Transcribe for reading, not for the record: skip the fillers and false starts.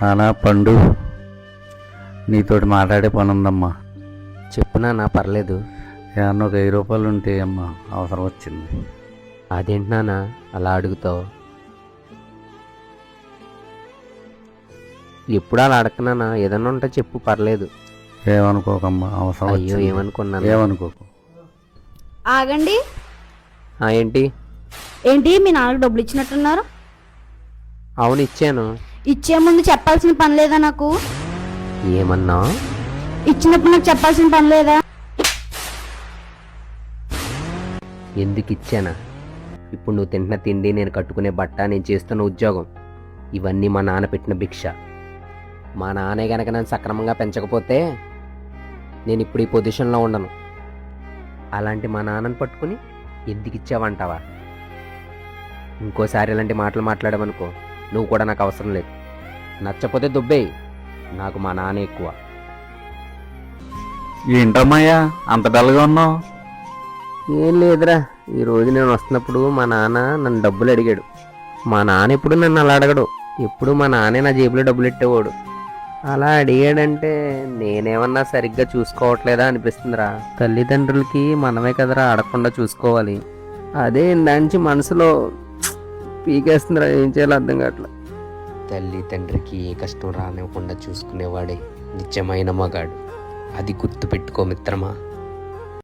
నానా పండు, నీతోటి మాట్లాడే పని ఉందమ్మా. చెప్పు నాన్న, పర్లేదు. ఏమన్నా ఒక 1000 రూపాయలు ఉంటే అమ్మా, అవసరం వచ్చింది. అదేంటి నాన్న అలా అడుగుతావు? ఎప్పుడు అలా అడగనానా? ఏదన్నా ఉంటే చెప్పు, పర్లేదు. ఏమనుకోకమ్మా, అవసరం అయ్యో, వచ్చింది. ఏమనుకున్నాను. ఏమనుకోకు. ఆగండి. ఏంటి? ఏంటి మీ నాన్నకు డబ్బులు ఇచ్చినట్టున్నారు? అవును, ఇచ్చాను. ఇచ్చే ముందు చెప్పాల్సిన పని లేదా నాకు? ఏమన్నా? ఇచ్చినప్పుడు నాకు చెప్పాల్సిన పని లేదా? ఎందుకు ఇచ్చానా? ఇప్పుడు నువ్వు తింటున్న తిండి, నేను కట్టుకునే బట్ట, నేను చేస్తున్న ఉద్యోగం, ఇవన్నీ మా నాన్న పెట్టిన భిక్ష. మా నాన్నే గనక నన్ను సక్రమంగా పెంచకపోతే నేను ఇప్పుడు ఈ పొజిషన్లో ఉండను. అలాంటి మా నాన్నని పట్టుకుని ఎందుకు ఇచ్చావంటావా? ఇంకోసారి ఇలాంటి మాటలు మాట్లాడమనుకో, నువ్వు కూడా నాకు అవసరం లేదు. నచ్చపోతే దుబ్బేయి, నాకు మా నాన్న ఎక్కువ. ఏంటమ్మాయ్యా అంత డల్గా ఉన్నావు? ఏం లేదురా, ఈరోజు నేను వస్తున్నప్పుడు మా నాన్న నన్ను డబ్బులు అడిగాడు. మా నాన్న ఎప్పుడు నన్ను అలా అడగడు, ఎప్పుడు మా నాన్నే నా జేబులో డబ్బులు ఎట్టేవాడు. అలా అడిగాడంటే నేనేమన్నా సరిగ్గా చూసుకోవట్లేదా అనిపిస్తుందిరా. తల్లిదండ్రులకి మనమే కదరా అడగకుండా చూసుకోవాలి. అదే దాంచి మనసులో పీకేస్తుందిరా, ఏం చేయాలో అర్థం కావట్లేదు. తల్లి తండ్రికి ఏ కష్టం రానివ్వకుండా చూసుకునేవాడే నిజమైన మగాడు. అది గుర్తుపెట్టుకో మిత్రమా.